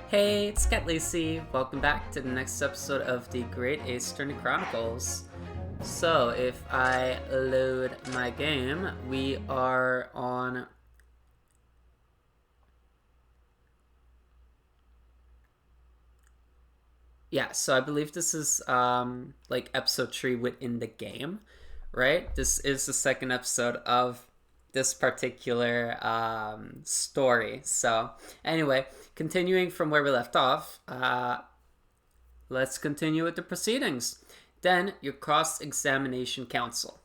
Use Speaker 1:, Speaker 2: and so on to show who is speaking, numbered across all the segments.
Speaker 1: Hey, it's Khatleesi. Welcome back to the next episode of the Great Ace Attorney Chronicles. So, if I load my game, we are on... Yeah, so I believe this is like episode 3 within the game, right? This is the second episode of this particular story. So, anyway, continuing from where we left off, let's continue with the proceedings. Then, your cross-examination counsel.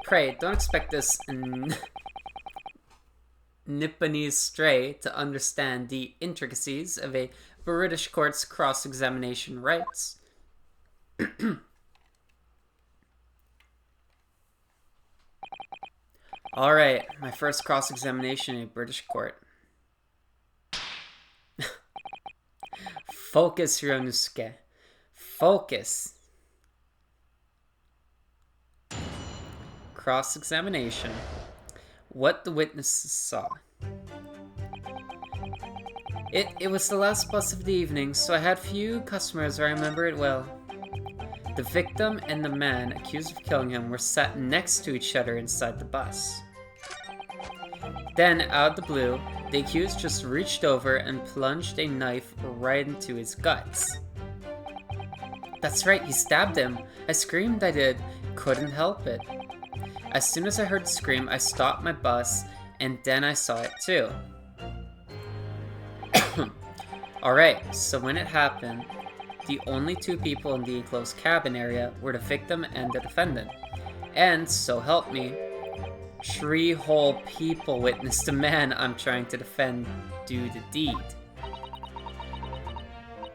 Speaker 1: Pray, don't expect this Nipponese stray to understand the intricacies of a British court's cross-examination rights. Alright, my first cross-examination in a British court. Focus, Hironosuke. Focus. Cross-examination. What the witnesses saw. It was the last bus of the evening, so I had few customers. I remember it well. The victim and the man accused of killing him were sat next to each other inside the bus. Then, out of the blue, the accused just reached over and plunged a knife right into his guts. That's right, he stabbed him. I screamed, I did. Couldn't help it. As soon as I heard the scream, I stopped my bus, and then I saw it too. Alright, so when it happened, the only two people in the enclosed cabin area were the victim and the defendant. And, so help me, 3 whole people witnessed the man I'm trying to defend do the deed.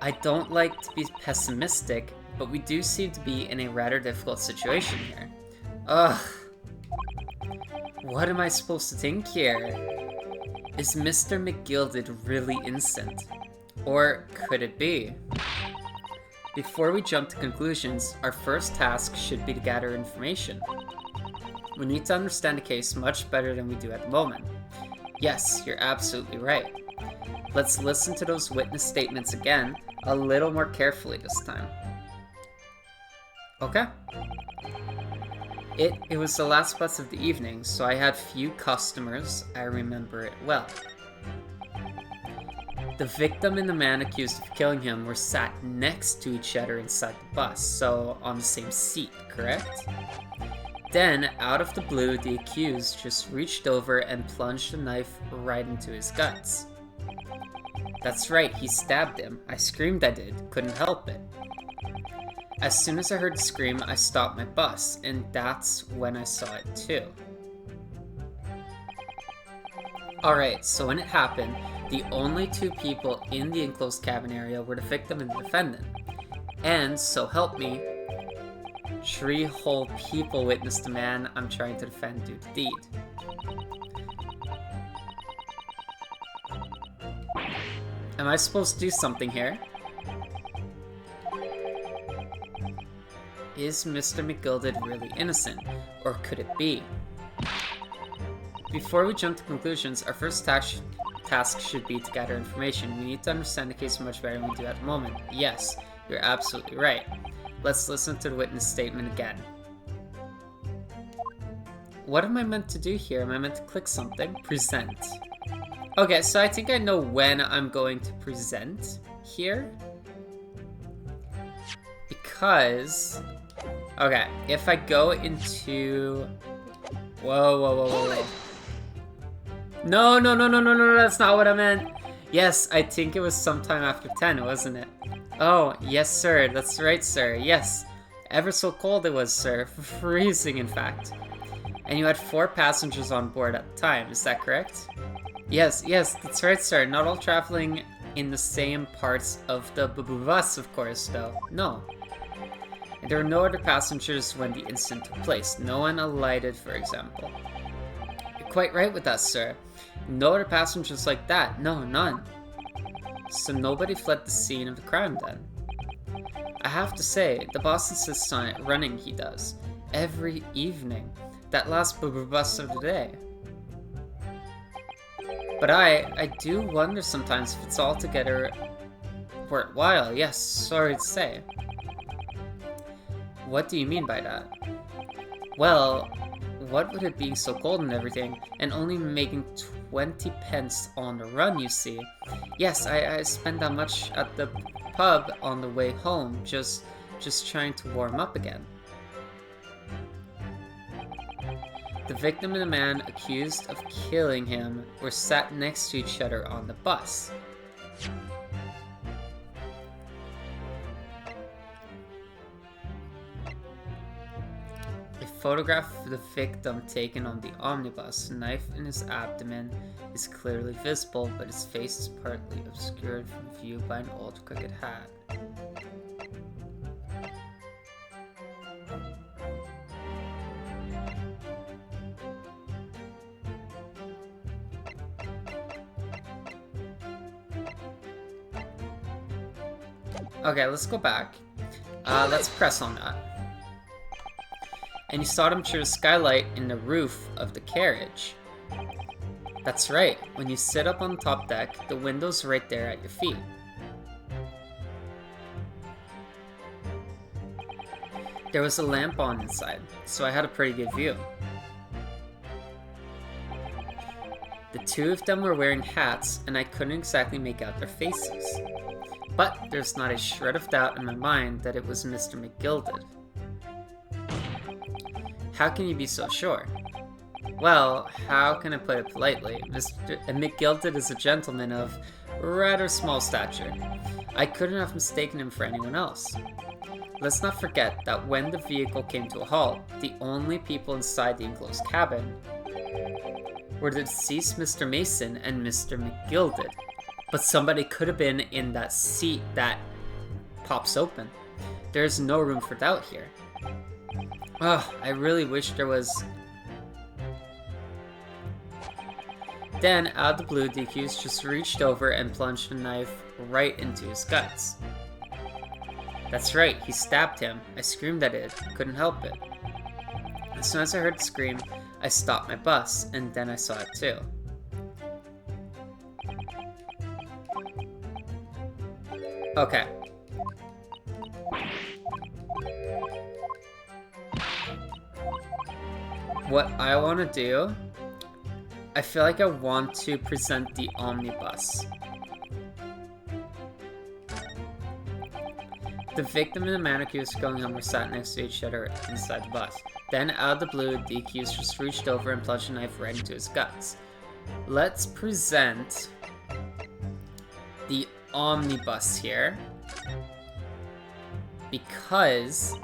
Speaker 1: I don't like to be pessimistic, but we do seem to be in a rather difficult situation here. Ugh. What am I supposed to think here? Is Mr. McGilded really innocent? Or could it be? Before we jump to conclusions, our first task should be to gather information. We need to understand the case much better than we do at the moment. Yes, you're absolutely right. Let's listen to those witness statements again, a little more carefully this time. Okay. It was the last bus of the evening, so I had few customers. I remember it well. The victim and the man accused of killing him were sat next to each other inside the bus, so on the same seat, correct? Then, out of the blue, the accused just reached over and plunged a knife right into his guts. That's right, he stabbed him. I screamed, I did. Couldn't help it. As soon as I heard the scream, I stopped my bus, and that's when I saw it too. Alright, so when it happened, the only 2 people in the enclosed cabin area were the victim and the defendant. And, so help me, 3 whole people witnessed the man I'm trying to defend do the deed. Am I supposed to do something here? Is Mr. McGilded really innocent? Or could it be? Before we jump to conclusions, our first task should be to gather information. We need to understand the case much better than we do at the moment. Yes, you're absolutely right. Let's listen to the witness statement again. What am I meant to do here? Am I meant to click something? Present. Okay, so I think I know when I'm going to present here. Because... Okay, if I go into... Whoa. No, that's not what I meant. Yes, I think it was sometime after 10, wasn't it? Oh, yes, sir. That's right, sir. Yes. Ever so cold it was, sir. Freezing, in fact. And you had 4 passengers on board at the time, is that correct? Yes, that's right, sir. Not all traveling in the same parts of the bus, of course, though. No. And there were no other passengers when the incident took place. No one alighted, for example. You're quite right with that, sir. No other passengers like that. No, none. So nobody fled the scene of the crime, then? I have to say, the boss insists on it running, he does. Every evening. That last bus of the day. But I do wonder sometimes if it's altogether worthwhile. Yes, sorry to say. What do you mean by that? Well, what with it being so cold and everything, and only making 20 pence on the run, you see. Yes, I spent that much at the pub on the way home, just trying to warm up again. The victim and the man accused of killing him were sat next to each other on the bus. A photograph of the victim taken on the omnibus, knife in his abdomen, is clearly visible, but his face is partly obscured from view by an old crooked hat. Okay, let's go back. Let's press on that. And you saw them through the skylight in the roof of the carriage. That's right. When you sit up on the top deck, the window's right there at your feet. There was a lamp on inside, so I had a pretty good view. The two of them were wearing hats, and I couldn't exactly make out their faces. But there's not a shred of doubt in my mind that it was Mr. McGilded. How can you be so sure? Well, how can I put it politely? Mr. McGilded is a gentleman of rather small stature. I couldn't have mistaken him for anyone else. Let's not forget that when the vehicle came to a halt, the only people inside the enclosed cabin were the deceased Mr. Mason and Mr. McGilded. But somebody could have been in that seat that pops open. There's no room for doubt here. Oh, I really wish there was. Then, out of the blue, the accused just reached over and plunged a knife right into his guts. That's right, he stabbed him. I screamed at it, couldn't help it. As soon as I heard the scream, I stopped my bus, and then I saw it too. Okay. What I want to do, I feel like I want to present the omnibus. The victim and the man accused going home were sat next to each other inside the bus. Then, out of the blue, the accused just reached over and plunged a knife right into his guts. Let's present the omnibus here, because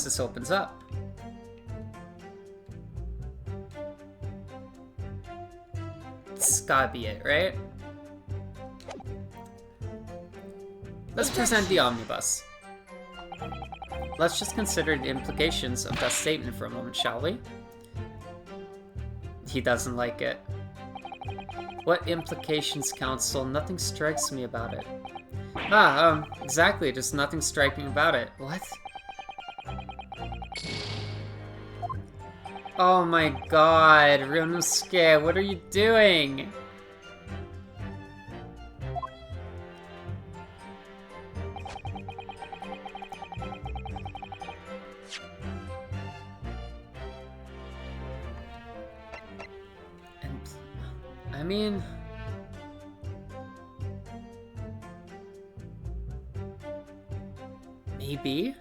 Speaker 1: this opens up. It's gotta be it, right? Let's present the omnibus. Let's just consider the implications of that statement for a moment, shall we? He doesn't like it. What implications, counsel? Nothing strikes me about it. Exactly, there's nothing striking about it. What? Oh my god, Ryunosuke, what are you doing? I mean, maybe?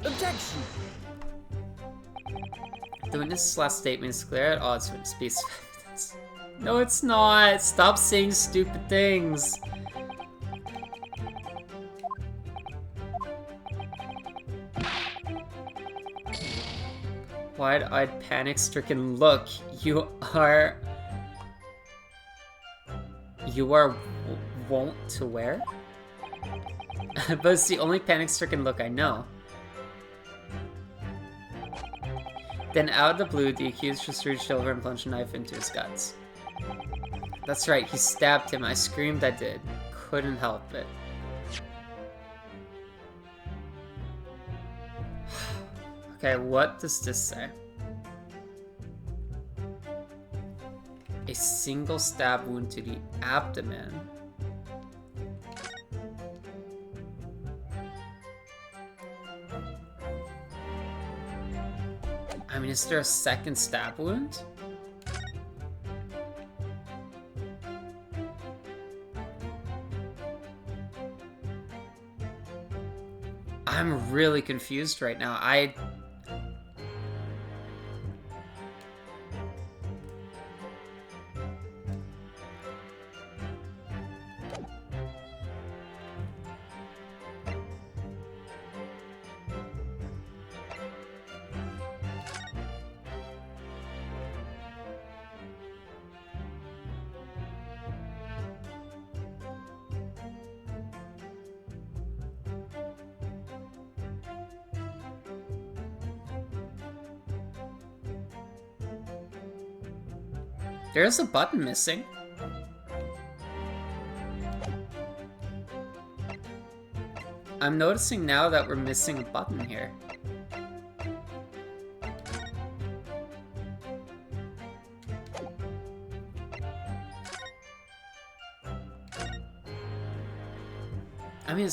Speaker 2: Objection!
Speaker 1: The witness's last statement is clear at odds with his piece of evidence. No, it's not! Stop saying stupid things! Wide-eyed, panic-stricken look. You are wont to wear? But it's the only panic-stricken look I know. Then out of the blue, the accused just reached over and plunged a knife into his guts. That's right, he stabbed him. I screamed, I did. Couldn't help it. Okay, what does this say? A single stab wound to the abdomen. I mean, is there a second stab wound? I'm really confused right now. There's a button missing. I'm noticing now that we're missing a button here. I mean,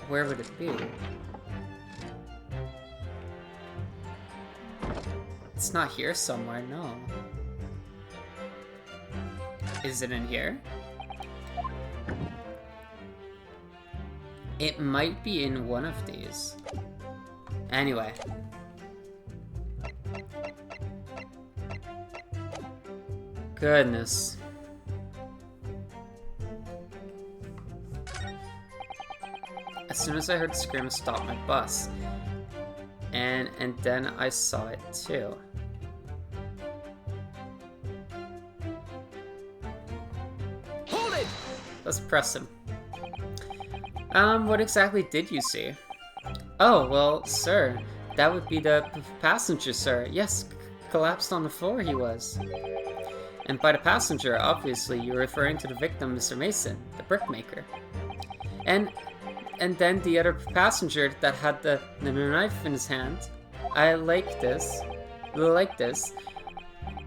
Speaker 1: where would it be? It's not here somewhere, no. Is it in here? It might be in one of these. Anyway. Goodness. As soon as I heard the scream, I stopped my bus. And then I saw it too.
Speaker 2: Hold it!
Speaker 1: Let's press him. What exactly did you see? Oh, well, sir, that would be the passenger, sir. Yes, collapsed on the floor he was. And by the passenger, obviously, you're referring to the victim, Mr. Mason, the brickmaker. And then the other passenger that had the knife in his hand. I like this.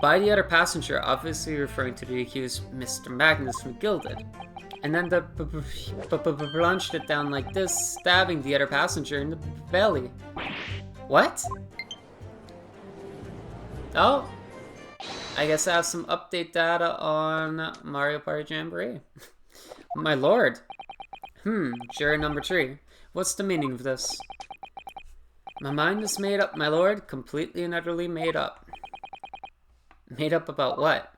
Speaker 1: By the other passenger, obviously referring to the accused, Mr. Magnus McGilded. And then the plunged it down like this, stabbing the other passenger in the belly. What? Oh. I guess I have some update data on Mario Party Jamboree. My lord. Jury number 3. What's the meaning of this? My mind is made up, my lord. Completely and utterly made up. Made up about what?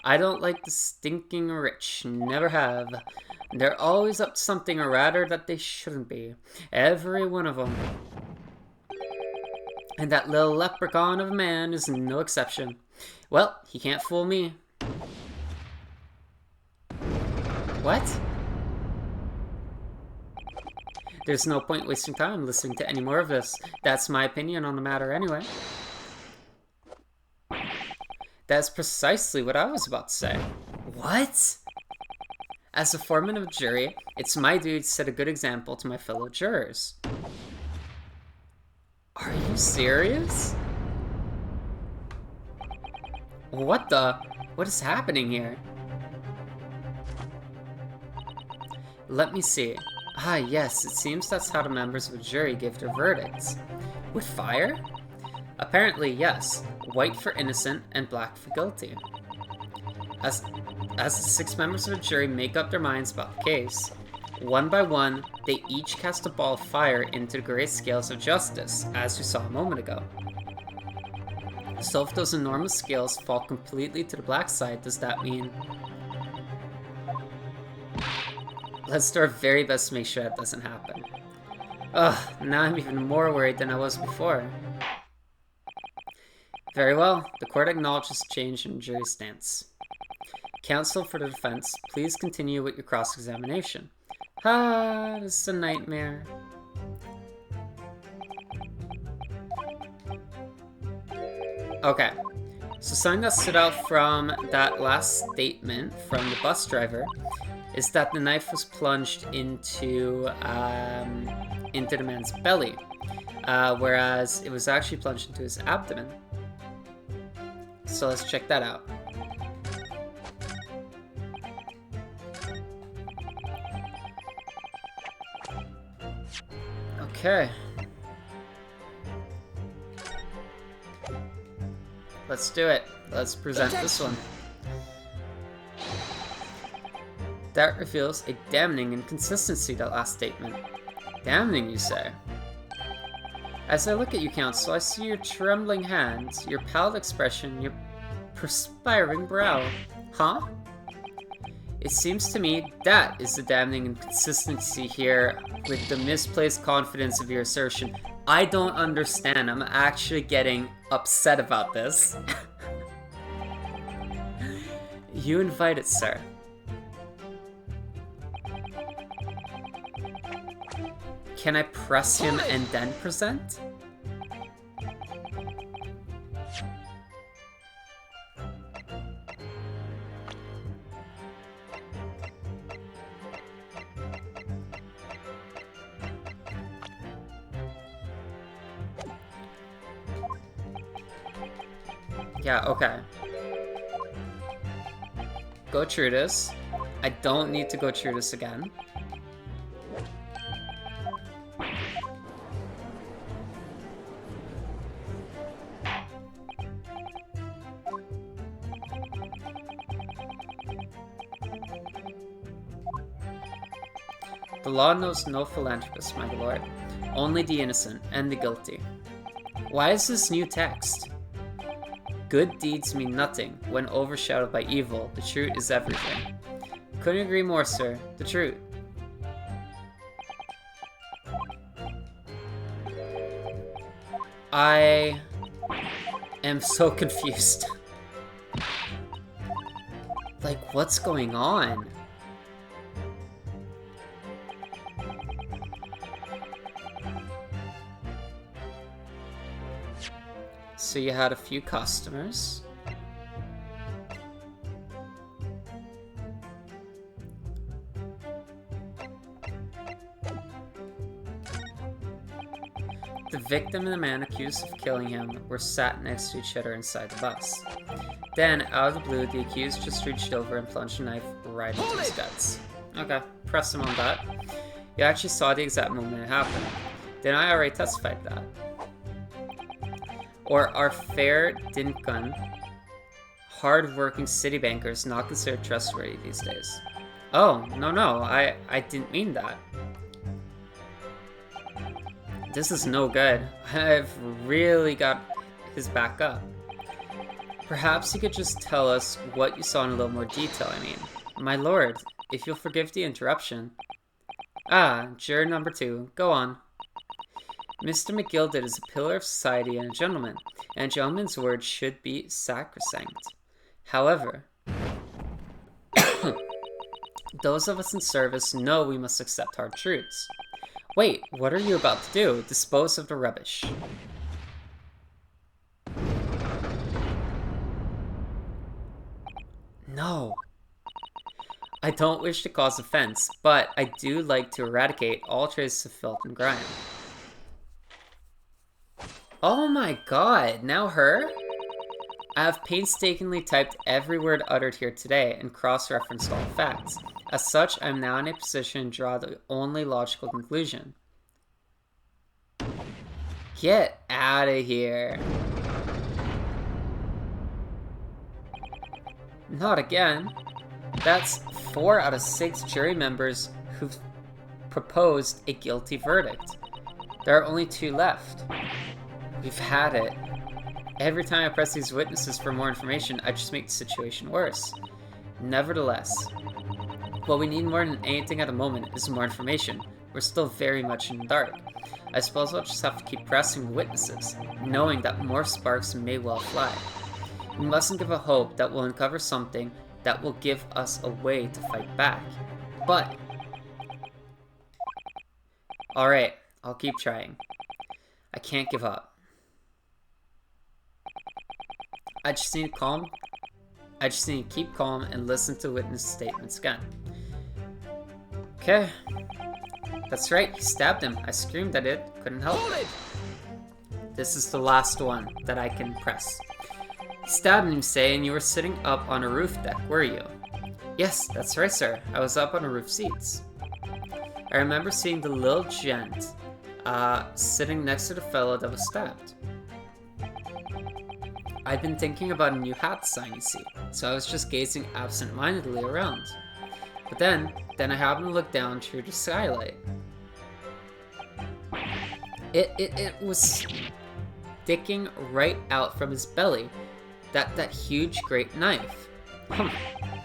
Speaker 1: I don't like the stinking rich. Never have. They're always up to something, or rather that they shouldn't be. Every one of them. And that little leprechaun of a man is no exception. Well, he can't fool me. What? There's no point wasting time listening to any more of this. That's my opinion on the matter anyway. That's precisely what I was about to say. What? As a foreman of a jury, it's my duty to set a good example to my fellow jurors. Are you serious? What is happening here? Let me see. Ah, yes, it sees that's how the members of a jury give their verdicts. With fire? Apparently, yes. White for innocent and black for guilty. As the 6 members of a jury make up their minds about the case, one by one, they each cast a ball of fire into the great scales of justice, as we saw a moment ago. So if those enormous scales fall completely to the black side, does that mean... Let's do our very best to make sure that doesn't happen. Ugh, now I'm even more worried than I was before. Very well, the court acknowledges change in jury stance. Counsel for the defense, please continue with your cross-examination. Ah, this is a nightmare. Okay, so something that stood out from that last statement from the bus driver is that the knife was plunged into into the man's belly, whereas it was actually plunged into his abdomen. So let's check that out. Okay. Let's do it. Let's present this one. That reveals a damning inconsistency, that last statement. Damning, you say? As I look at you, Counsel, I see your trembling hands, your pallid expression, your perspiring brow. Huh? It seems to me that is the damning inconsistency here with the misplaced confidence of your assertion. I don't understand. I'm actually getting upset about this. You invited, sir. Can I press him and then present? Yeah, okay. Go through this. I don't need to go through this again. The law knows no philanthropist, my lord. Only the innocent and the guilty. Why is this new text? Good deeds mean nothing when overshadowed by evil. The truth is everything. Couldn't agree more, sir. The truth. I am so confused. Like, what's going on? So you had a few customers. The victim and the man accused of killing him were sat next to each other inside the bus. Then, out of the blue, the accused just reached over and plunged a knife right into his guts. Okay, press him on that. You actually saw the exact moment it happened. Then I already testified that. Or are fair dinkum, hard-working city bankers not considered trustworthy these days? Oh, no, I didn't mean that. This is no good. I've really got his back up. Perhaps you could just tell us what you saw in a little more detail, I mean. My lord, if you'll forgive the interruption. Ah, juror number 2, go on. Mr. McGilded is a pillar of society and a gentleman gentleman's word should be sacrosanct. However, those of us in service know we must accept hard truths. Wait, what are you about to do? Dispose of the rubbish. No. I don't wish to cause offense, but I do like to eradicate all traces of filth and grime. Oh my god, now her? I have painstakingly typed every word uttered here today and cross-referenced all facts. As such, I am now in a position to draw the only logical conclusion. Get out of here. Not again. That's 4 out of 6 jury members who've proposed a guilty verdict. There are only 2 left. We've had it. Every time I press these witnesses for more information, I just make the situation worse. Nevertheless, what we need more than anything at the moment is more information. We're still very much in the dark. I suppose I'll just have to keep pressing the witnesses, knowing that more sparks may well fly. We mustn't give up hope that we'll uncover something that will give us a way to fight back. But... alright, I'll keep trying. I can't give up. I just need to keep calm and listen to witness statements again. Okay. That's right, he stabbed him. I screamed at it, couldn't help
Speaker 2: Hold
Speaker 1: it.
Speaker 2: it!
Speaker 1: This is the last one that I can press. He stabbed him, say, and you were sitting up on a roof deck, were you? Yes, that's right, sir. I was up on the roof seats. I remember seeing the little gent sitting next to the fellow that was stabbed. I'd been thinking about a new hat sign, you see, so I was just gazing absent-mindedly around. But then I happened to look down through the skylight. It was sticking right out from his belly, that huge great knife.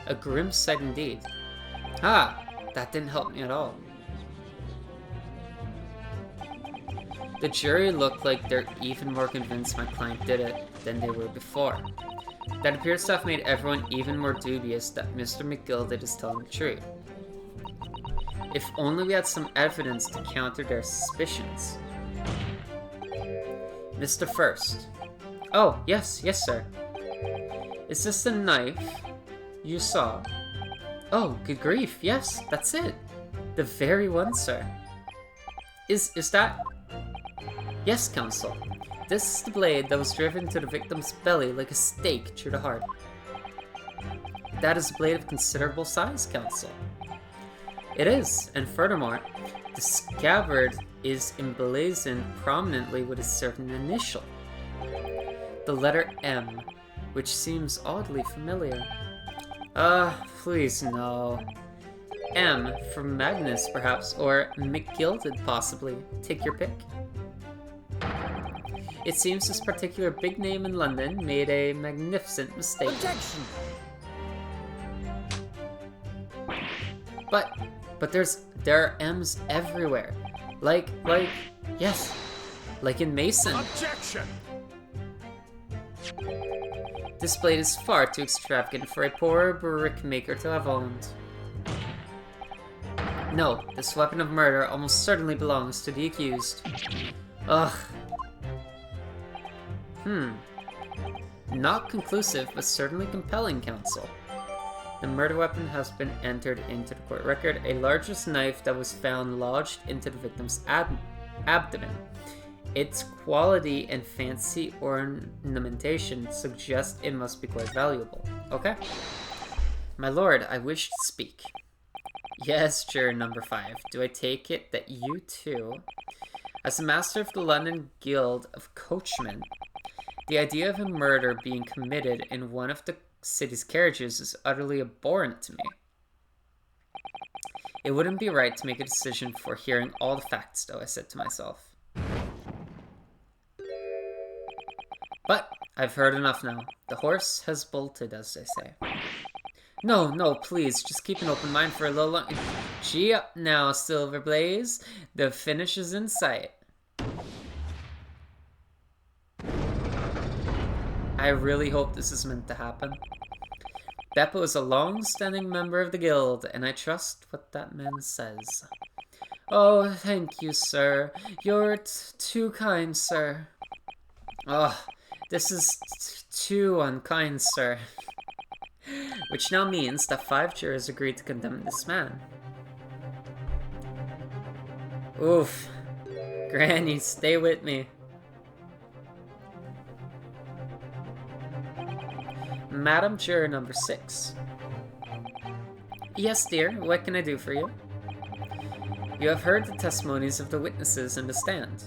Speaker 1: A grim sight indeed. Ah, that didn't help me at all. The jury looked like they're even more convinced my client did it than they were before. That appears to have made everyone even more dubious that Mr. McGilded is telling the truth. If only we had some evidence to counter their suspicions. Mr. First. Oh, yes, sir. Is this the knife you saw? Oh, good grief, yes, that's it. The very one, sir. Is that... Yes, counsel. This is the blade that was driven to the victim's belly like a stake through the heart. That is a blade of considerable size, counsel. It is, and furthermore, the scabbard is emblazoned prominently with a certain initial. The letter M, which seems oddly familiar. Please no. M for Magnus, perhaps, or McGilded, possibly. Take your pick. It seems this particular big name in London made a magnificent mistake.
Speaker 2: Objection!
Speaker 1: But there are M's everywhere. Like in Mason.
Speaker 2: Objection!
Speaker 1: This blade is far too extravagant for a poor brickmaker to have owned. No, this weapon of murder almost certainly belongs to the accused. Ugh. Not conclusive, but certainly compelling, counsel. The murder weapon has been entered into the court record, a largest knife that was found lodged into the victim's abdomen. Its quality and fancy ornamentation suggest it must be quite valuable. Okay. My lord, I wish to speak. Yes, juror number 5. Do I take it that you too, as a master of the London Guild of Coachmen, the idea of a murder being committed in one of the city's carriages is utterly abhorrent to me. It wouldn't be right to make a decision before hearing all the facts, though, I said to myself. But I've heard enough now. The horse has bolted, as they say. No, please, just keep an open mind for a little longer. Gee up now, Silverblaze. The finish is in sight. I really hope this is meant to happen. Beppo is a long-standing member of the guild, and I trust what that man says. Oh, thank you, sir. You're too kind, sir. Oh, this is too unkind, sir. Which now means that 5 jurors agreed to condemn this man. Oof. Granny, stay with me. Madam Juror number 6. Yes, dear, what can I do for you? You have heard the testimonies of the witnesses in the stand.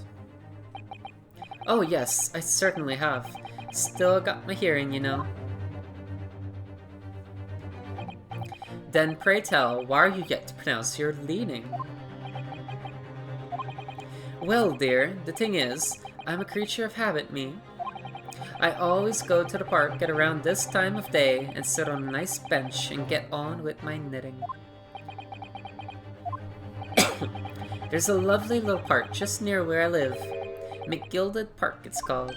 Speaker 1: Oh yes, I certainly have. Still got my hearing, you know. Then pray tell, why are you yet to pronounce your leaning? Well, dear, the thing is, I'm a creature of habit, me. I always go to the park at around this time of day and sit on a nice bench and get on with my knitting. There's a lovely little park just near where I live. McGilded Park, it's called.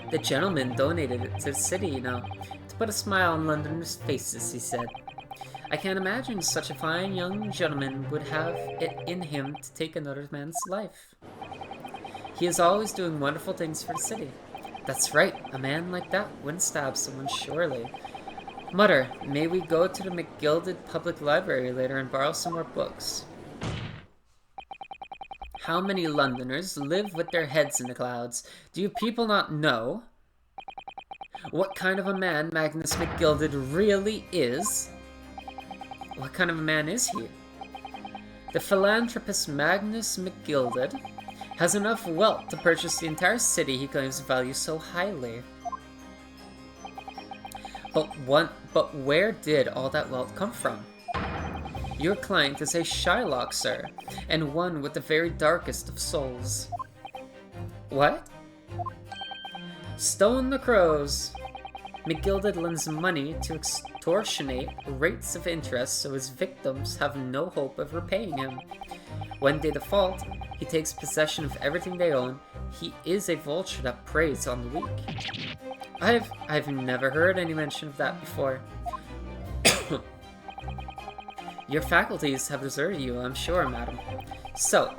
Speaker 1: The gentleman donated it to the city, you know, to put a smile on Londoners' faces, he said. I can't imagine such a fine young gentleman would have it in him to take another man's life. He is always doing wonderful things for the city. That's right, a man like that wouldn't stab someone, surely. Mother, may we go to the McGilded Public Library later and borrow some more books? How many Londoners live with their heads in the clouds? Do you people not know what kind of a man Magnus McGilded really is? What kind of a man is he? The philanthropist Magnus McGilded has enough wealth to purchase the entire city he claims to value so highly. But where did all that wealth come from? Your client is a Shylock, sir, and one with the very darkest of souls. What? Stone the crows. McGilded lends money to extortionate rates of interest so his victims have no hope of repaying him. When they default, he takes possession of everything they own. He is a vulture that preys on the weak. I've never heard any mention of that before. Your faculties have deserted you, I'm sure, madam. So,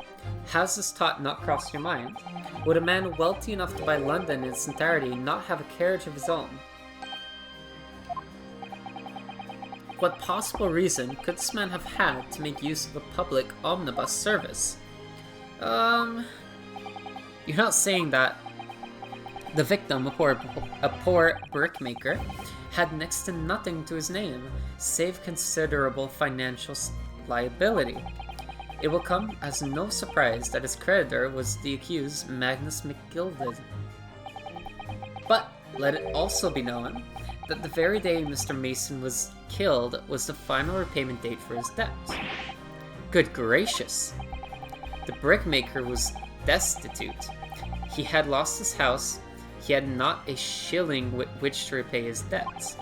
Speaker 1: has this thought not crossed your mind? Would a man wealthy enough to buy London in its entirety not have a carriage of his own? What possible reason could this man have had to make use of a public omnibus service? You're not saying that the victim, a poor brickmaker, had next to nothing to his name, save considerable financial liability. It will come as no surprise that his creditor was the accused Magnus McGilded. But let it also be known that the very day Mr. Mason was killed was the final repayment date for his debt. Good gracious! The brickmaker was destitute. He had lost his house. He had not a shilling with which to repay his debts.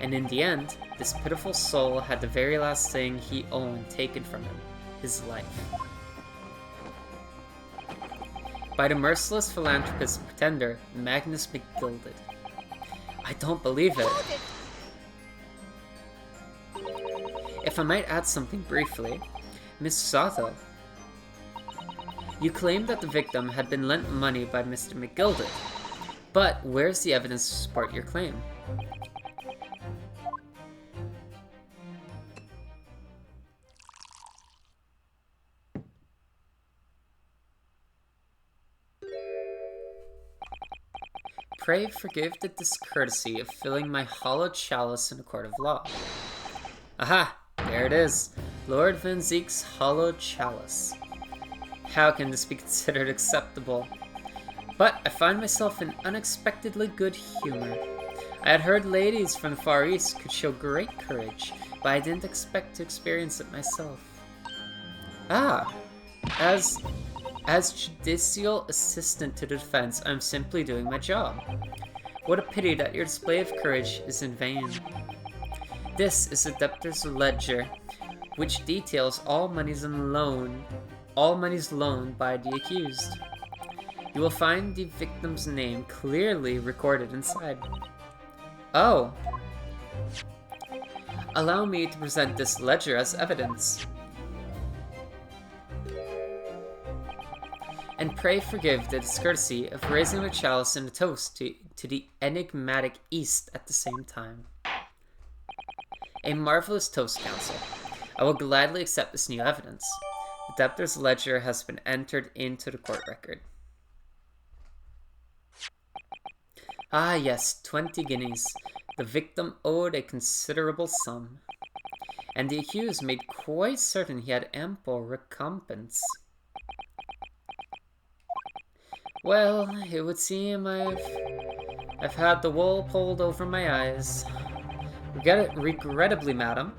Speaker 1: And in the end, this pitiful soul had the very last thing he owned taken from him, his life. By the merciless philanthropist pretender, Magnus McGilded. I don't believe it. If I might add something briefly, Miss Sato, you claim that the victim had been lent money by Mr. McGilded. But where's the evidence to support your claim? Pray forgive the discourtesy of filling my hollowed chalice in a court of law. Aha! There it is. Lord Van Zeek's hollowed chalice. How can this be considered acceptable? But I find myself in unexpectedly good humor. I had heard ladies from the Far East could show great courage, but I didn't expect to experience it myself. Ah! As judicial assistant to the defense, I'm simply doing my job. What a pity that your display of courage is in vain. This is the debtor's ledger, which details all monies loaned by the accused. You will find the victim's name clearly recorded inside. Oh! Allow me to present this ledger as evidence. And pray forgive the discourtesy of raising the chalice in a toast to the enigmatic East at the same time. A marvelous toast, counsel. I will gladly accept this new evidence. The debtor's ledger has been entered into the court record. Ah yes, 20 guineas. The victim owed a considerable sum. And the accused made quite certain he had ample recompense. Well, it would seem I've had the wool pulled over my eyes. Regrettably, madam,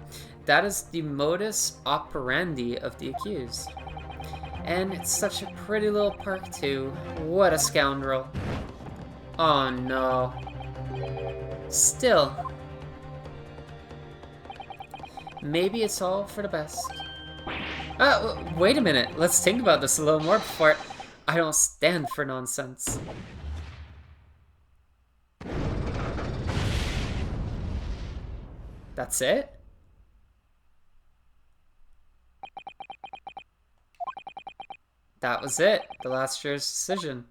Speaker 1: that is the modus operandi of the accused. And it's such a pretty little perk too. What a scoundrel. Oh no. Still. Maybe it's all for the best. Wait a minute. Let's think about this a little more before... I don't stand for nonsense. That's it? That was it. The last juror's decision.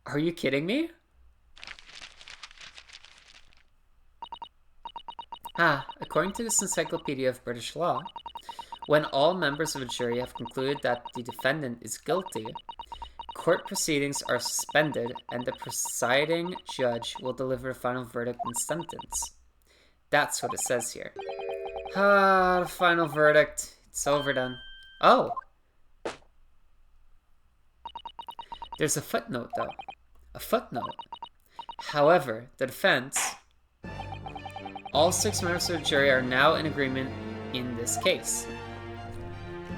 Speaker 1: Are you kidding me? According to this Encyclopedia of British Law, When all members of a jury have concluded that the defendant is guilty, court proceedings are suspended and the presiding judge will deliver a final verdict and sentence. That's what it says here. The final verdict. It's over then. Oh! There's a footnote, though. A footnote. However, the defense... All 6 members of the jury are now in agreement in this case.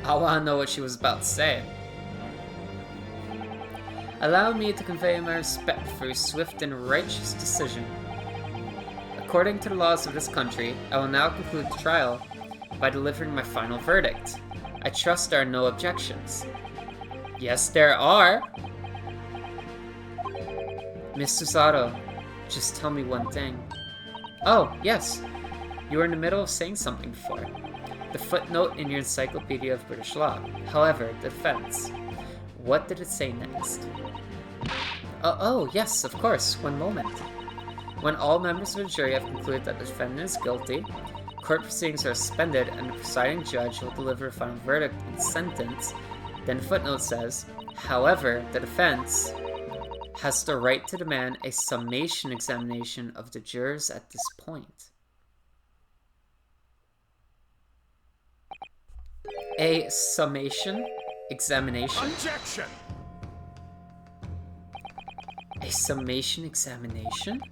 Speaker 1: I want to know what she was about to say. Allow me to convey my respect for your swift and righteous decision. According to the laws of this country, I will now conclude the trial by delivering my final verdict. I trust there are no objections. Yes, there are. Mr. Sato, just tell me one thing. Oh, yes. You were in the middle of saying something before. The footnote in your Encyclopedia of British Law. However, the defense. What did it say next? Oh, yes, of course. One moment. When all members of the jury have concluded that the defendant is guilty, court proceedings are suspended and the presiding judge will deliver a final verdict and sentence. Then the footnote says, however, the defense has the right to demand a summation examination of the jurors at this point. A summation examination?
Speaker 2: Objection!
Speaker 1: A summation examination?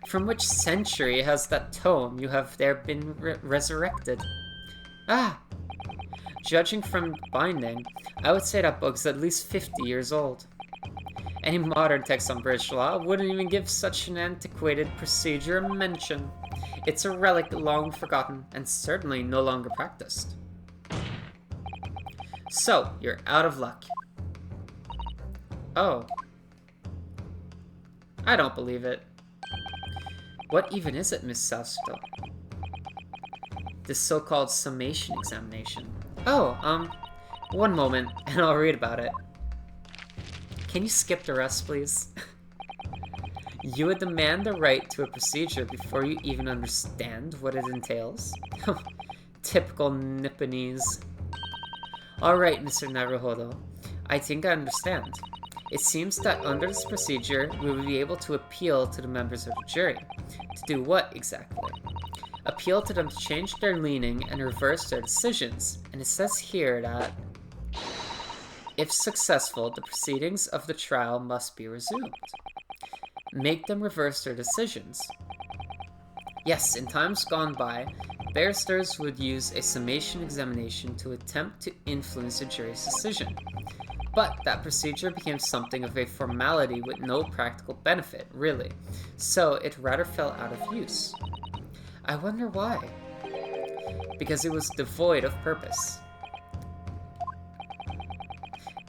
Speaker 1: From which century has that tome you have there been resurrected? Judging from binding, I would say that book's at least 50 years old. Any modern text on British law wouldn't even give such an antiquated procedure a mention. It's a relic long forgotten and certainly no longer practiced. So, you're out of luck. Oh. I don't believe it. What even is it, Miss Southstone? This so-called summation examination. Oh, one moment, and I'll read about it. Can you skip the rest, please? You would demand the right to a procedure before you even understand what it entails? Typical Nipponese. Alright, Mr. Naruhodo. I think I understand. It seems that under this procedure, we will be able to appeal to the members of the jury. To do what, exactly? Appeal to them to change their leaning and reverse their decisions. And it says here that, if successful, the proceedings of the trial must be resumed. Make them reverse their decisions. Yes, in times gone by, barristers would use a summation examination to attempt to influence a jury's decision. But that procedure became something of a formality with no practical benefit, really, so it rather fell out of use. I wonder why. Because it was devoid of purpose.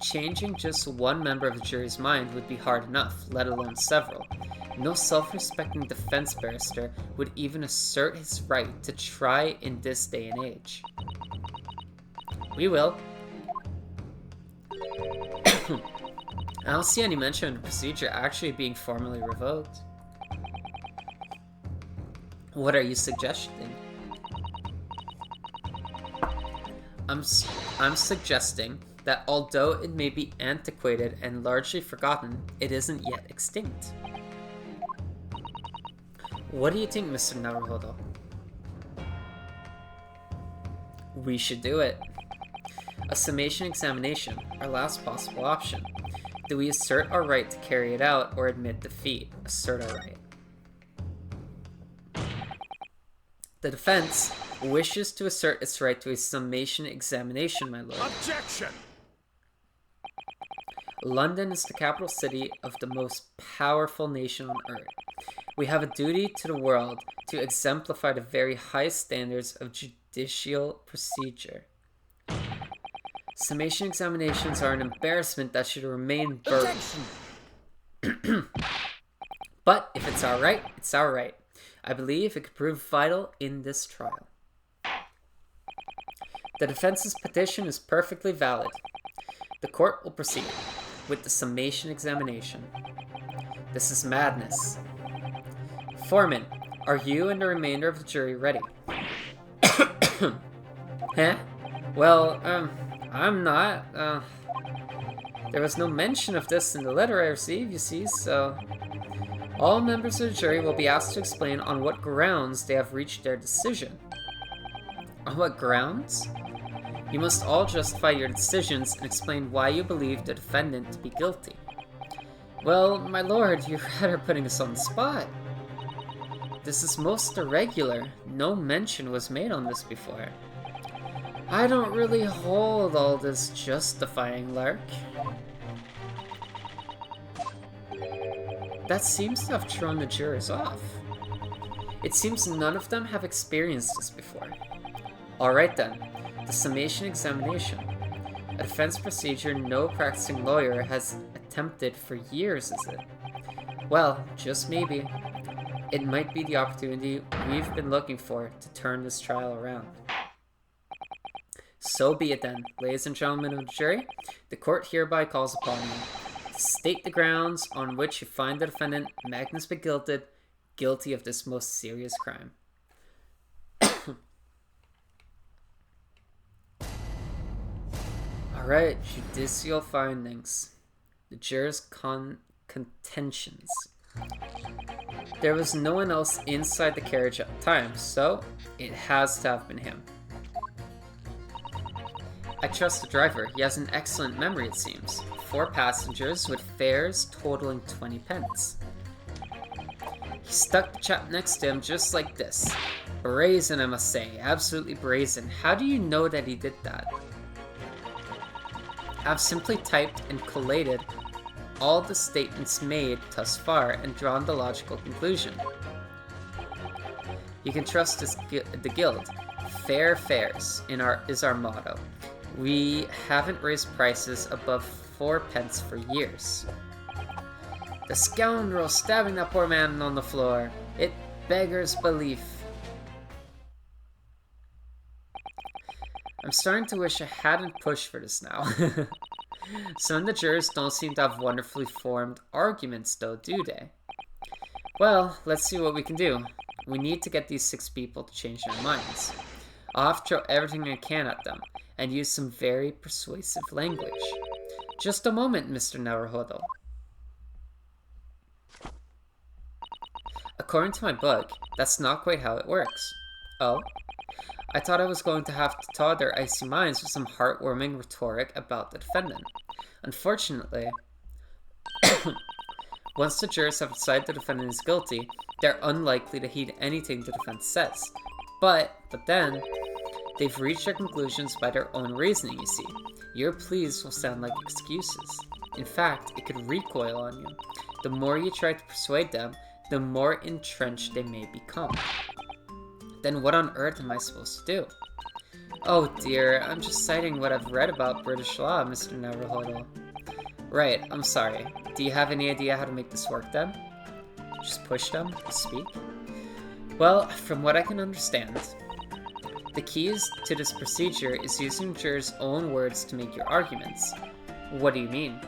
Speaker 1: Changing just one member of the jury's mind would be hard enough, let alone several. No self-respecting defense barrister would even assert his right to try in this day and age. We will. I don't see any mention of the procedure actually being formally revoked. What are you suggesting? I'm suggesting that although it may be antiquated and largely forgotten, it isn't yet extinct. What do you think, Mr. Naruhodo? We should do it. A summation examination, our last possible option. Do we assert our right to carry it out or admit defeat? Assert our right. The defense wishes to assert its right to a summation examination, my lord.
Speaker 2: Objection!
Speaker 1: London is the capital city of the most powerful nation on earth. We have a duty to the world to exemplify the very highest standards of judicial procedure. Summation examinations are an embarrassment that should remain buried. But if it's our right, it's our right. I believe it could prove vital in this trial. The defense's petition is perfectly valid. The court will proceed with the summation examination. This is madness. Foreman, are you and the remainder of the jury ready? Huh? Well, I'm not. There was no mention of this in the letter I received, you see, so... All members of the jury will be asked to explain on what grounds they have reached their decision. On what grounds? You must all justify your decisions and explain why you believe the defendant to be guilty. Well, my lord, you're rather putting us on the spot. This is most irregular. No mention was made on this before. I don't really hold all this justifying, Lark. That seems to have thrown the jurors off. It seems none of them have experienced this before. Alright then, the summation examination. A defense procedure no practicing lawyer has attempted for years, is it? Well, just maybe. It might be the opportunity we've been looking for to turn this trial around. So be it then, ladies and gentlemen of the jury. The court hereby calls upon you to state the grounds on which you find the defendant, Magnus McGilted, guilty of this most serious crime. Alright, judicial findings. The jurors' contentions. There was no one else inside the carriage at the time, so it has to have been him. I trust the driver. He has an excellent memory, it seems. 4 passengers with fares totaling 20 pence. He stuck the chap next to him just like this. Brazen, I must say. Absolutely brazen. How do you know that he did that? I've simply typed and collated all the statements made thus far and drawn the logical conclusion. You can trust the guild. Fair fares is our motto. We haven't raised prices above 4 pence for years. The scoundrel stabbing that poor man on the floor. It beggars belief. I'm starting to wish I hadn't pushed for this now. Some of the jurors don't seem to have wonderfully formed arguments though, do they? Well, let's see what we can do. We need to get these 6 people to change their minds. I'll have to throw everything I can at them, and use some very persuasive language. Just a moment, Mr. Naruhodo. According to my book, that's not quite how it works. Oh? I thought I was going to have to thaw their icy minds with some heartwarming rhetoric about the defendant. Unfortunately, once the jurors have decided the defendant is guilty, they're unlikely to heed anything the defense says. But then, they've reached their conclusions by their own reasoning, you see. Your pleas will sound like excuses. In fact, it could recoil on you. The more you try to persuade them, the more entrenched they may become. Then what on earth am I supposed to do? Oh dear, I'm just citing what I've read about British law, Mr. Naruhodo. Right, I'm sorry. Do you have any idea how to make this work then? Just push them to speak? Well, from what I can understand, the keys to this procedure is using jurors' own words to make your arguments. What do you mean?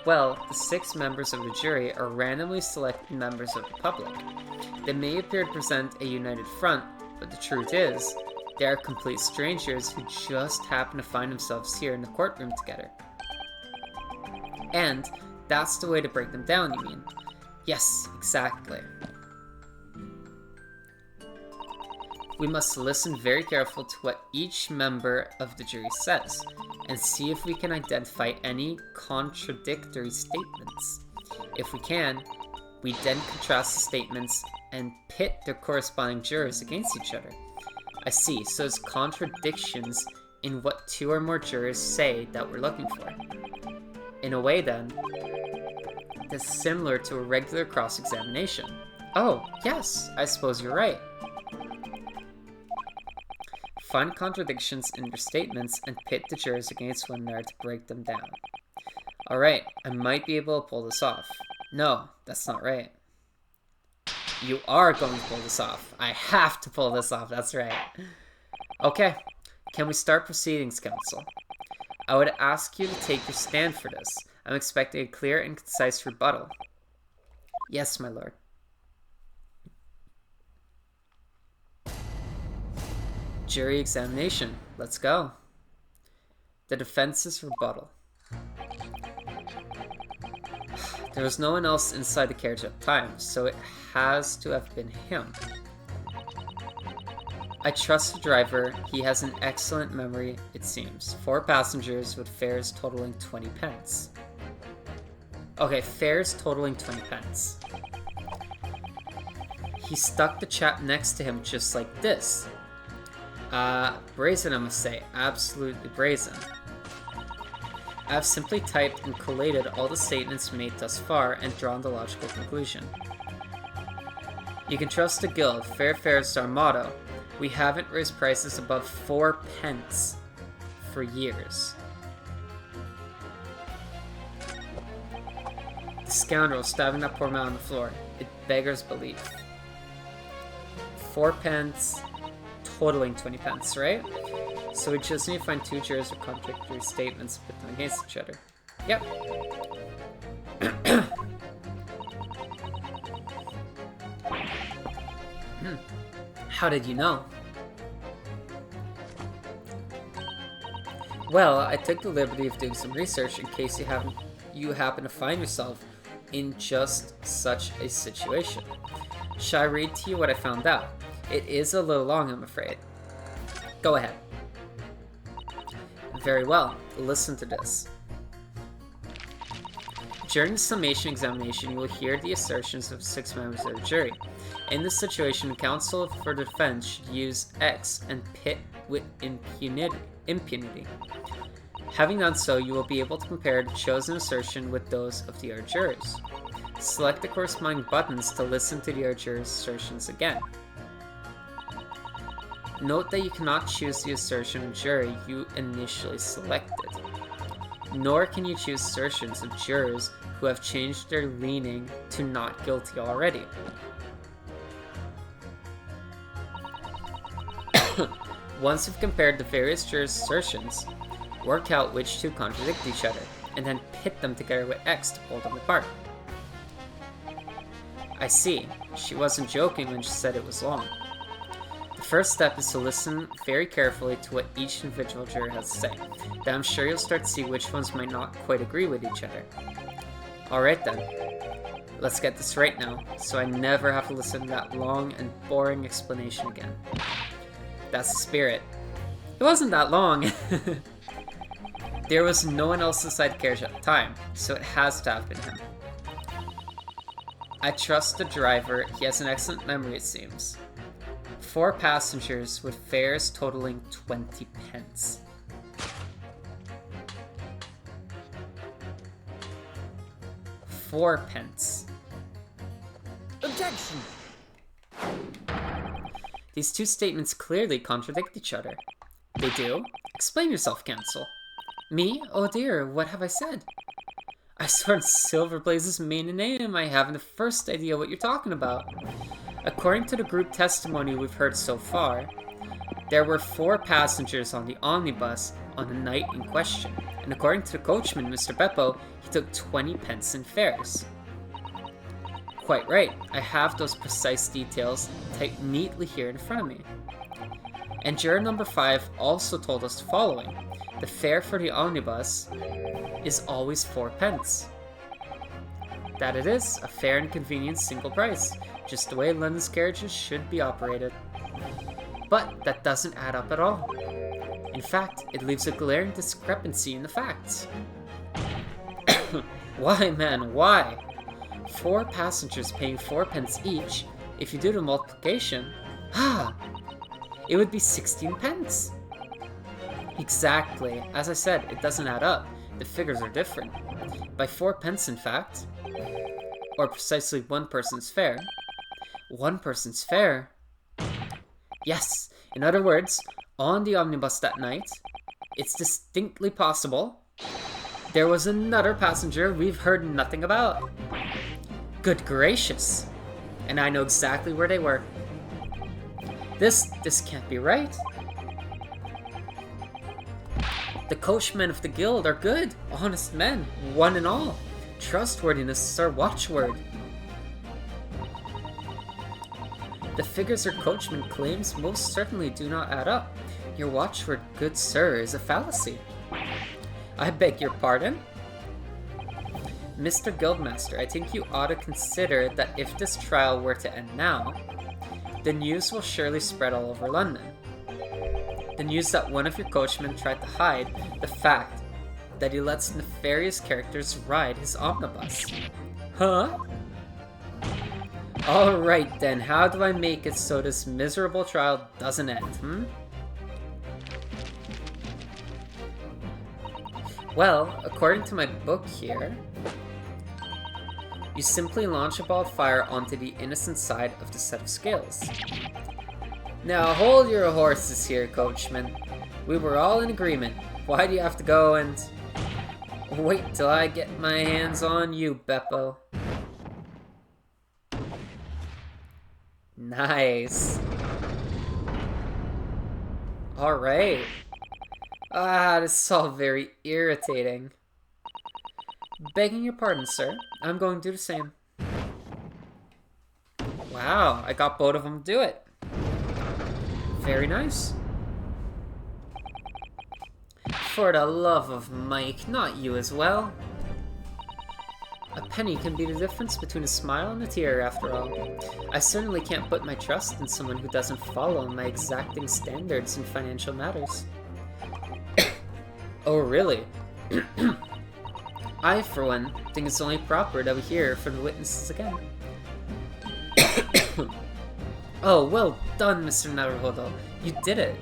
Speaker 1: Well, the 6 members of the jury are randomly selected members of the public. They may appear to present a united front, but the truth is, they are complete strangers who just happen to find themselves here in the courtroom together. And that's the way to break them down, you mean? Yes, exactly. We must listen very carefully to what each member of the jury says, and see if we can identify any contradictory statements. If we can, we then contrast the statements and pit their corresponding jurors against each other. I see, so it's contradictions in what 2 or more jurors say that we're looking for. In a way then, that's similar to a regular cross-examination. Oh, yes, I suppose you're right. Find contradictions in their statements and pit the jurors against one another to break them down. Alright, I might be able to pull this off. No, that's not right. You are going to pull this off. I have to pull this off, that's right. Okay, can we start proceedings, counsel? I would ask you to take your stand for this. I'm expecting a clear and concise rebuttal. Yes, my lord. Jury examination. Let's go. The defense's rebuttal. There was no one else inside the carriage at the time, so it has to have been him. I trust the driver. He has an excellent memory, it seems. 4 passengers with fares totaling 20 pence. Okay, fares totaling 20 pence. He stuck the chap next to him just like this. Brazen, I must say. Absolutely brazen. I've simply typed and collated all the statements made thus far and drawn the logical conclusion. You can trust the guild. Fair fares is our motto. We haven't raised prices above 4 pence for years. The scoundrel stabbing that poor man on the floor. It beggars belief. 4 pence, totaling 20 pence, right? So we just need to find 2 jurors with contradictory statements put them against each other. Yep. How did you know? Well, I took the liberty of doing some research in case you happen to find yourself in just such a situation. Shall I read to you what I found out? It is a little long, I'm afraid. Go ahead. Very well. Listen to this. During the summation examination, you will hear the assertions of 6 members of the jury. In this situation, the counsel for the defense should use X and pit with impunity. Having done so, you will be able to compare the chosen assertion with those of the other jurors. Select the corresponding buttons to listen to the other jurors' assertions again. Note that you cannot choose the assertion of jury you initially selected, nor can you choose assertions of jurors who have changed their leaning to not guilty already. Once you've compared the various jurors' assertions, work out which 2 contradict each other, and then pit them together with X to pull them apart. I see. She wasn't joking when she said it was long. The first step is to listen very carefully to what each individual juror has to say. Then I'm sure you'll start to see which ones might not quite agree with each other. Alright then. Let's get this right now, so I never have to listen to that long and boring explanation again. That's the spirit. It wasn't that long. There was no one else inside the carriage at the time, so it has to have been him. I trust the driver. He has an excellent memory, it seems. 4 passengers with fares totaling 20 pence. £4.
Speaker 2: Objection!
Speaker 1: These 2 statements clearly contradict each other. They do? Explain yourself, counsel. Me? Oh dear, what have I said? I swear on Silver Blaze's maiden name, I haven't the first idea what you're talking about. According to the group testimony we've heard so far, there were 4 passengers on the omnibus on the night in question, and according to the coachman, Mr. Beppo, he took 20 pence in fares. Quite right, I have those precise details typed neatly here in front of me. And juror number 5 also told us the following. The fare for the omnibus is always 4 pence. That it is, a fair and convenient single price, just the way London's carriages should be operated. But that doesn't add up at all. In fact, it leaves a glaring discrepancy in the facts. Why, man, why? 4 passengers paying 4 pence each, if you do the multiplication, it would be 16 pence. Exactly. As I said, it doesn't add up. The figures are different. By 4 pence, in fact. Or precisely 1 person's fare. 1 person's fare? Yes. In other words, on the omnibus that night, it's distinctly possible there was another passenger we've heard nothing about. Good gracious. And I know exactly where they were. This can't be right. The coachmen of the guild are good, honest men, one and all. Trustworthiness is our watchword. The figures your coachman claims most certainly do not add up. Your watchword, good sir, is a fallacy. I beg your pardon? Mr. Guildmaster, I think you ought to consider that if this trial were to end now, the news will surely spread all over London. The news that one of your coachmen tried to hide the fact that he lets nefarious characters ride his omnibus. Huh? Alright then, how do I make it so this miserable trial doesn't end, Well, according to my book here, you simply launch a ball of fire onto the innocent side of the set of scales. Now hold your horses here, coachman. We were all in agreement. Why do you have to go and... Wait till I get my hands on you, Beppo. Nice. Alright. This is all very irritating. Begging your pardon, sir. I'm going to do the same. Wow, I got both of them to do it. Very nice. For the love of Mike, not you as well. A penny can be the difference between a smile and a tear, after all. I certainly can't put my trust in someone who doesn't follow my exacting standards in financial matters. Oh, really? I, for one, think it's only proper that we hear from the witnesses again. Oh, well done, Mr. Naruhodo. You did it.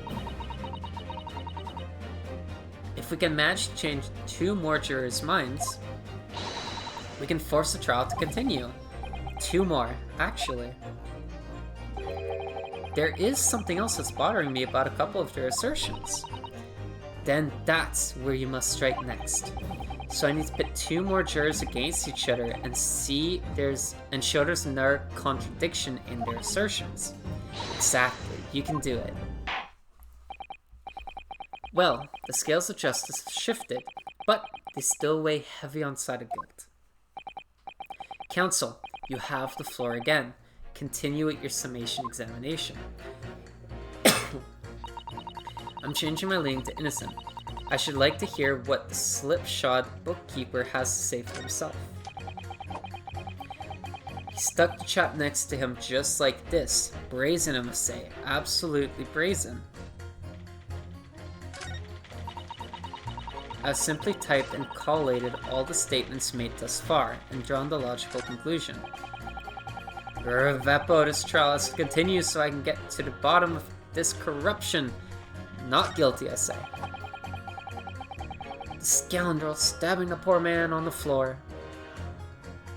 Speaker 1: If we can manage to change 2 more jurors' minds, we can force the trial to continue. 2 more, actually. There is something else that's bothering me about a couple of their assertions. Then that's where you must strike next. So I need to pit 2 more jurors against each other and show there's another contradiction in their assertions. Exactly, you can do it. Well, the scales of justice have shifted, but they still weigh heavy on the side of guilt. Counsel, you have the floor again. Continue with your summation examination. I'm changing my lane to innocent. I should like to hear what the slipshod bookkeeper has to say for himself. He stuck the chap next to him just like this. Brazen, I must say. Absolutely brazen. I've simply typed and collated all the statements made thus far and drawn the logical conclusion. Beppo, this trial has to continue so I can get to the bottom of this corruption. Not guilty, I say. The scoundrel stabbing the poor man on the floor.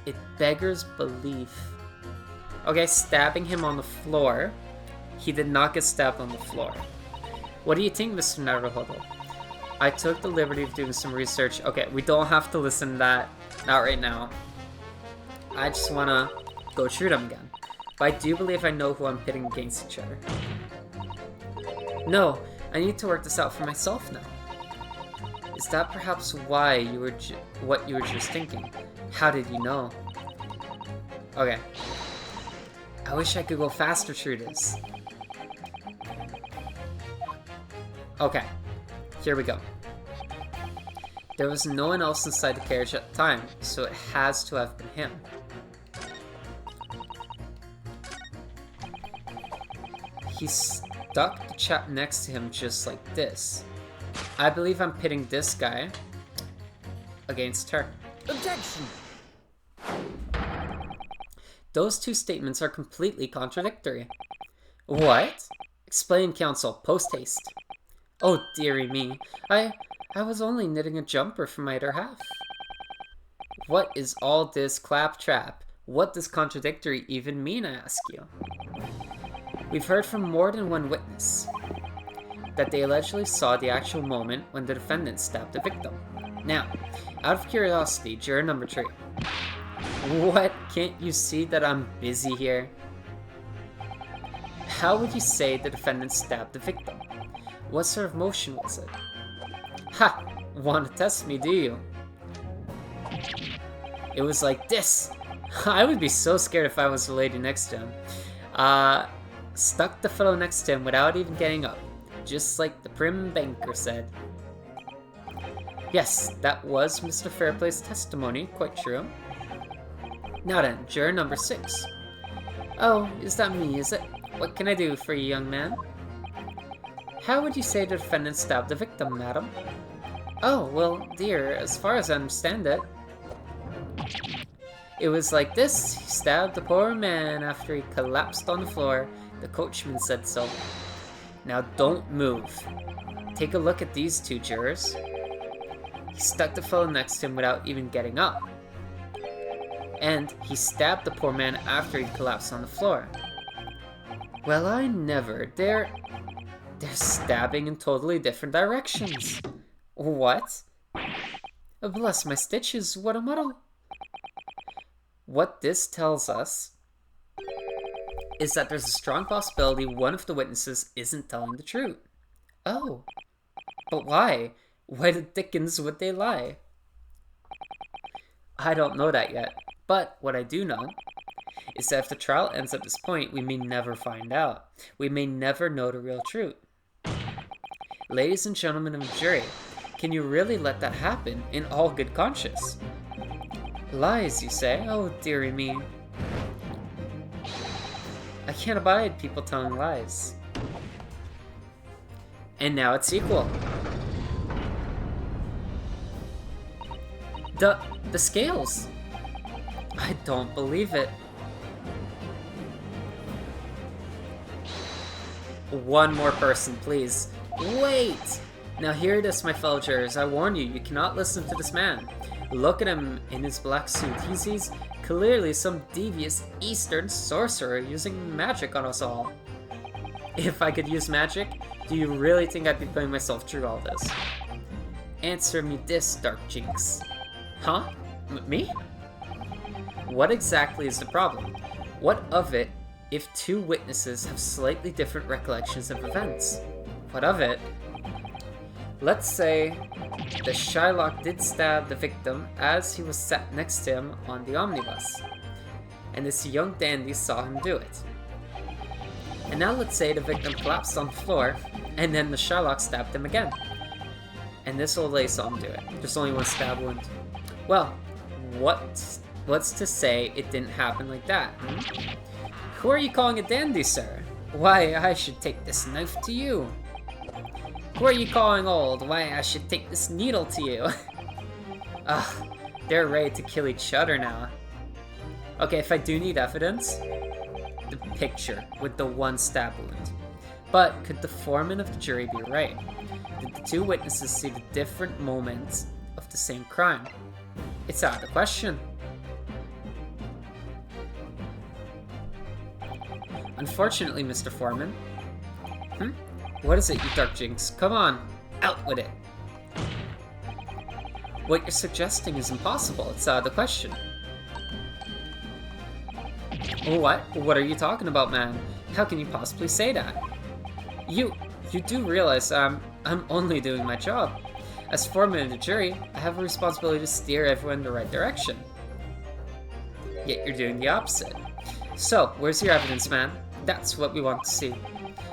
Speaker 1: It beggars belief. Okay, stabbing him on the floor. He did not get stabbed on the floor. What do you think, Mr. Naruhodo? I took the liberty of doing some research. Okay, we don't have to listen to that. Not right now. I just want to go through them again. But I do believe I know who I'm pitting against each other. No, I need to work this out for myself now. Is that perhaps why you were what you were just thinking? How did you know? Okay. I wish I could go faster through this. Okay. Here we go. There was no one else inside the carriage at the time, so it has to have been him. He stuck the chap next to him just like this. I believe I'm pitting this guy against her.
Speaker 2: Objection!
Speaker 1: Those 2 statements are completely contradictory. What? Explain, counsel, post-haste. Oh, dearie me. I was only knitting a jumper for my other half. What is all this claptrap? What does contradictory even mean, I ask you? We've heard from more than one witness that they allegedly saw the actual moment when the defendant stabbed the victim. Now, out of curiosity, juror number 3. What? Can't you see that I'm busy here? How would you say the defendant stabbed the victim? What sort of motion was it? Ha! Want to test me, do you? It was like this! I would be so scared if I was the lady next to him. stuck the fellow next to him without even getting up, just like the prim banker said. Yes, that was Mr. Fairplay's testimony, quite true. Now then, juror number 6. Oh, is that me, is it? What can I do for you, young man? How would you say the defendant stabbed the victim, madam? Oh, well, dear, as far as I understand it, it was like this. He stabbed the poor man after he collapsed on the floor. The coachman said so. Now don't move. Take a look at these 2 jurors. He stuck the fellow next to him without even getting up. And he stabbed the poor man after he collapsed on the floor. Well, I never. They're stabbing in totally different directions. What? Oh, bless my stitches, what a muddle. What this tells us is that there's a strong possibility one of the witnesses isn't telling the truth. Oh, but why? Why the dickens would they lie? I don't know that yet, but what I do know is that if the trial ends at this point, we may never find out. We may never know the real truth. Ladies and gentlemen of the jury, can you really let that happen in all good conscience? Lies, you say? Oh, dearie me. I can't abide people telling lies. And now it's equal. The scales. I don't believe it. One more person, please. Wait! Now hear this, my fellow jurors. I warn you, you cannot listen to this man. Look at him in his black suit. He's clearly some devious Eastern sorcerer using magic on us all. If I could use magic, do you really think I'd be putting myself through all this? Answer me this, Dark Jinx. Huh? Me? What exactly is the problem? What of it if 2 witnesses have slightly different recollections of events? What of it? Let's say the Shylock did stab the victim as he was sat next to him on the omnibus, and this young dandy saw him do it. And now let's say the victim collapsed on the floor, and then the Shylock stabbed him again. And this old lady saw him do it. There's only 1 stab wound. Well, what's to say it didn't happen like that, hmm? Who are you calling a dandy, sir? Why, I should take this knife to you. Who are you calling old? Why, I should take this needle to you. Ugh, they're ready to kill each other now. Okay, if I do need evidence, the picture with the 1 stab wound. But could the foreman of the jury be right? Did the 2 witnesses see the different moments of the same crime? It's out of the question. Unfortunately, Mr. Foreman. What is it, you Dark Jinx? Come on, out with it. What you're suggesting is impossible. It's out of the question. What? What are you talking about, man? How can you possibly say that? You do realize I'm only doing my job. As foreman of the jury, I have a responsibility to steer everyone in the right direction. Yet you're doing the opposite. So, where's your evidence, man? That's what we want to see.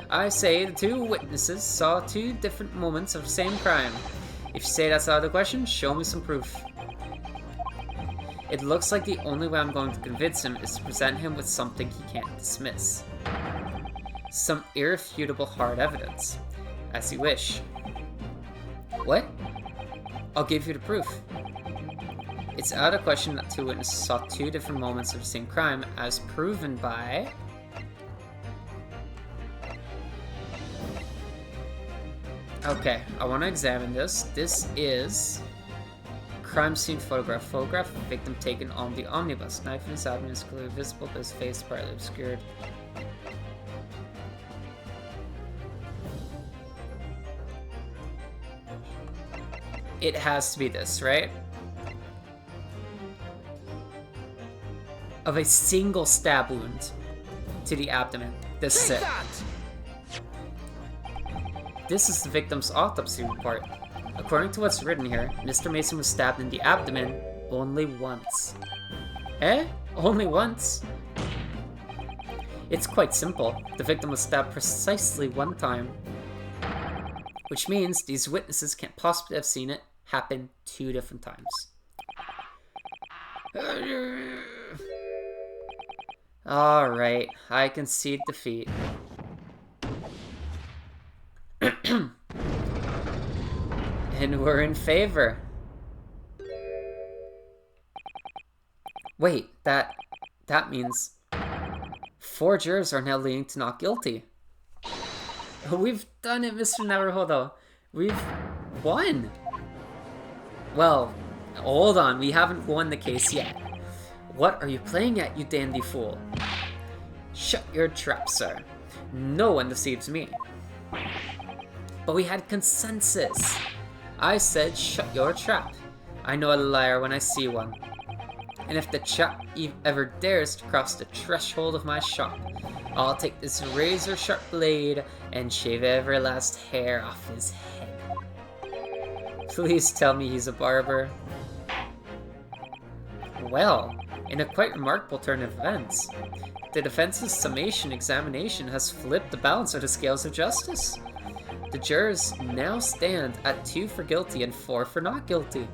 Speaker 1: I say the 2 witnesses saw 2 different moments of the same crime. If you say that's out of the question, show me some proof. It looks like the only way I'm going to convince him is to present him with something he can't dismiss. Some irrefutable hard evidence. As you wish. What? I'll give you the proof. It's out of question that 2 witnesses saw 2 different moments of the same crime, as proven by... Okay, I want to examine this. This is... crime scene photograph. Photograph of victim taken on the omnibus. Knife in his abdomen is clearly visible, but his face partly obscured. It has to be this, right? Of a single stab wound to the abdomen. This is it. This is the victim's autopsy report. According to what's written here, Mr. Mason was stabbed in the abdomen only once. Eh? Only once? It's quite simple. The victim was stabbed precisely one time, which means these witnesses can't possibly have seen it happen 2 different times. Alright, I concede defeat. And we're in favor. Wait, that means 4 jurors are now leaning to not guilty. We've done it, Mr. Naruhodo. We've won. Well, hold on, we haven't won the case yet. What are you playing at, you dandy fool? Shut your trap, sir. No one deceives me. But we had consensus. I said shut your trap. I know a liar when I see one. And if the chap ever dares to cross the threshold of my shop, I'll take this razor-sharp blade and shave every last hair off his head. Please tell me he's a barber. Well, in a quite remarkable turn of events, the defense's summation examination has flipped the balance of the scales of justice. The jurors now stand at 2 for guilty and 4 for not guilty.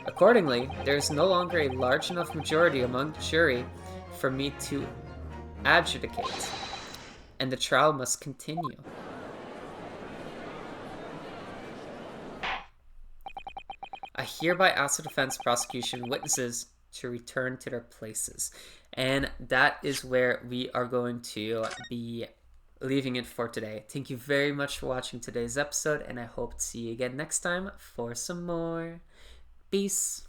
Speaker 1: Accordingly, there is no longer a large enough majority among the jury for me to adjudicate, and the trial must continue. I hereby ask the defense, prosecution, witnesses to return to their places. And that is where we are going to be leaving it for today. Thank you very much for watching today's episode, and I hope to see you again next time for some more. Peace.